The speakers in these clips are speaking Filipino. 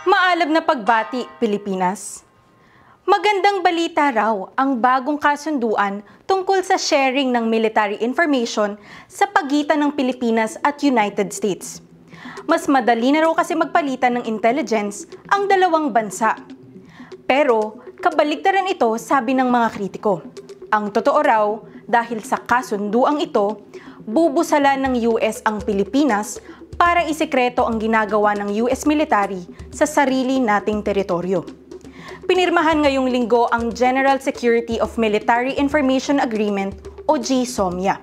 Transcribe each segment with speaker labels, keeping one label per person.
Speaker 1: Maalab na pagbati, Pilipinas. Magandang balita raw ang bagong kasunduan tungkol sa sharing ng military information sa pagitan ng Pilipinas at United States. Mas madali na raw kasi magpalitan ng intelligence ang dalawang bansa. Pero kabaligtaran ito, sabi ng mga kritiko. Ang totoo raw, dahil sa kasunduang ito, bubusalan ng US ang Pilipinas para isekreto ang ginagawa ng US military sa sarili nating teritoryo. Pinirmahan ngayong linggo ang General Security of Military Information Agreement o GSOMIA.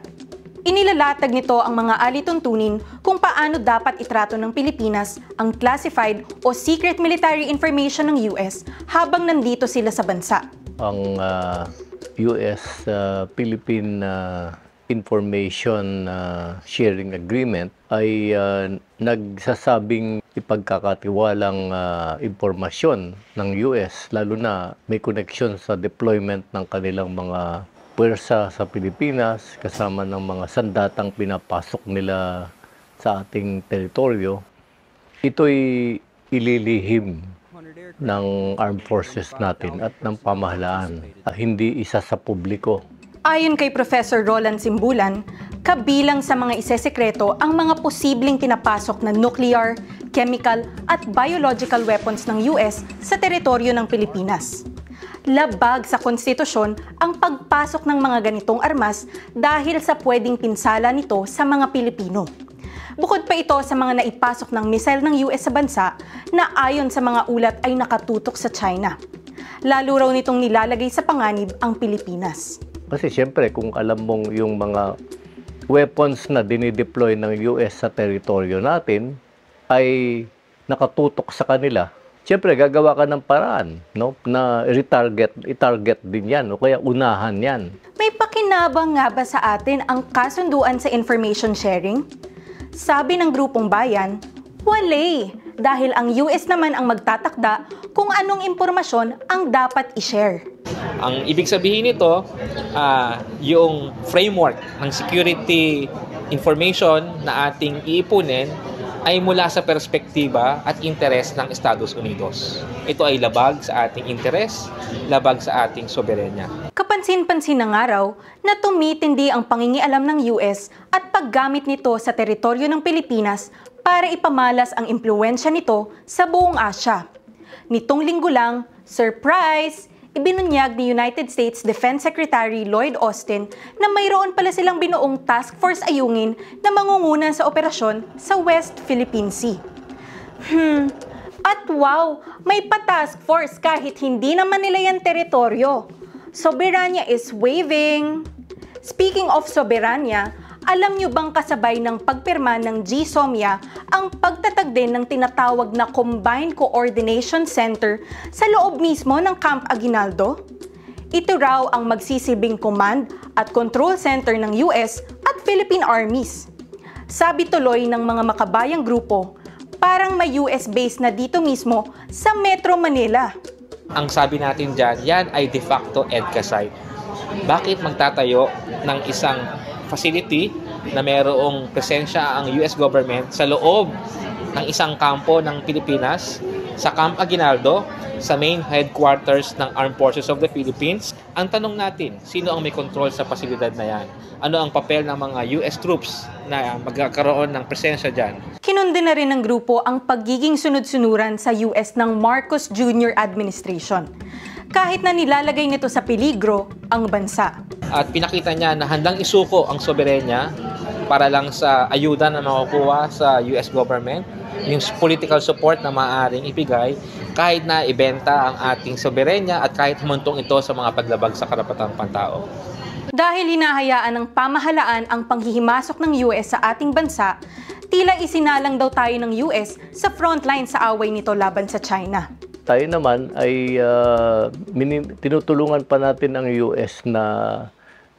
Speaker 1: Inilalatag nito ang mga alituntunin kung paano dapat itrato ng Pilipinas ang classified o secret military information ng US habang nandito sila sa bansa.
Speaker 2: Ang US-Philippine Information Sharing Agreement ay nagsasabing ipagkakatiwalang impormasyon ng US, lalo na may connection sa deployment ng kanilang mga puwersa sa Pilipinas, kasama ng mga sandatang pinapasok nila sa ating teritoryo. Ito'y ililihim ng armed forces natin at ng pamahalaan, hindi isa sa publiko.
Speaker 1: Ayon kay Professor Roland Simbulan, kabilang sa mga isesekreto ang mga posibleng pinapasok na nuclear, chemical at biological weapons ng US sa teritoryo ng Pilipinas. Labag sa konstitusyon ang pagpasok ng mga ganitong armas dahil sa pwedeng pinsala nito sa mga Pilipino. Bukod pa ito sa mga naipasok ng missile ng US sa bansa na ayon sa mga ulat ay nakatutok sa China. Lalo raw nitong nilalagay sa panganib ang Pilipinas.
Speaker 2: Kasi siyempre kung alam mong yung mga weapons na dinideploy ng US sa teritoryo natin ay nakatutok sa kanila, siyempre gagawa ka ng paraan, no, na i-target din yan o kaya unahan yan.
Speaker 1: May pakinabang nga ba sa atin ang kasunduan sa information sharing? Sabi ng Grupong Bayan, wala, dahil ang US naman ang magtatakda kung anong impormasyon ang dapat i-share.
Speaker 3: Ang ibig sabihin nito, yung framework ng security information na ating iipunin ay mula sa perspektiba at interes ng Estados Unidos. Ito ay labag sa ating interes, labag sa ating soberenya.
Speaker 1: Kapansin-pansin na nga raw na tumitindi ang pangingialam ng US at paggamit nito sa teritoryo ng Pilipinas para ipamalas ang impluwensya nito sa buong Asya. Nitong linggo lang, surprise! Ibinunyag ni United States Defense Secretary Lloyd Austin na mayroon pala silang binuong task force ayungin na mangunguna sa operasyon sa West Philippine Sea. At wow, may pa-task force kahit hindi naman nila yan teritoryo. Soberanya is waving. Speaking of soberanya, alam nyo bang kasabay ng pagpirma ng GSOMIA ang pagtatag din ng tinatawag na Combined Coordination Center sa loob mismo ng Camp Aguinaldo? Ito raw ang magsisilbing command at control center ng US at Philippine armies. Sabi tuloy ng mga makabayang grupo, parang may US base na dito mismo sa Metro Manila.
Speaker 3: Ang sabi natin dyan, yan ay de facto EDCA site. Bakit magtatayo ng isang facility na mayroong presensya ang US government sa loob ng isang kampo ng Pilipinas sa Camp Aguinaldo, sa main headquarters ng Armed Forces of the Philippines? Ang tanong natin, sino ang may control sa pasilidad na yan? Ano ang papel ng mga US troops na magkakaroon ng presensya dyan?
Speaker 1: Kinundi na rin ng grupo ang pagiging sunod-sunuran sa US ng Marcos Jr. administration, kahit na nilalagay nito sa peligro ang bansa.
Speaker 3: At pinakita niya na handang isuko ang soberenya para lang sa ayuda na makukuha sa US government, yung political support na maaaring ibigay kahit na ibenta ang ating soberenya at kahit humantong ito sa mga paglabag sa karapatang pantao.
Speaker 1: Dahil hinahayaan ng pamahalaan ang panghihimasok ng US sa ating bansa, tila isinalang daw tayo ng US sa frontline sa away nito laban sa China.
Speaker 2: Tayo naman ay tinutulungan pa natin ang US na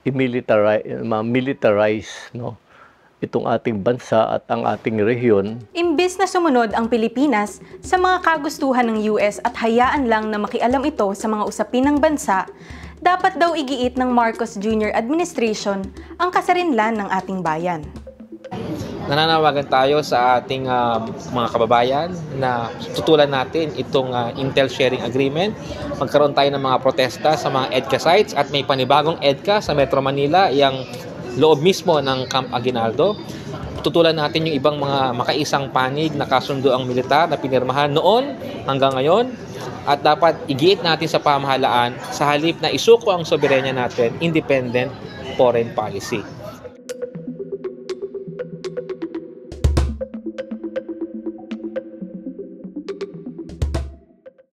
Speaker 2: militarize, no, itong ating bansa at ang ating rehiyon.
Speaker 1: Imbes na sumunod ang Pilipinas sa mga kagustuhan ng US at hayaan lang na makialam ito sa mga usapin ng bansa, dapat daw igiit ng Marcos Jr. administration ang kasarinlan ng ating bayan.
Speaker 3: nananawagan tayo sa ating mga kababayan na tutulan natin itong Intel Sharing Agreement. Magkaroon tayo ng mga protesta sa mga EDCA sites at may panibagong EDCA sa Metro Manila, yung loob mismo ng Camp Aguinaldo. Tutulan natin yung ibang mga makaisang panig na kasunduang militar na pinirmahan noon hanggang ngayon. At dapat igiit natin sa pamahalaan sa halip na isuko ang soberenya natin, independent foreign policy.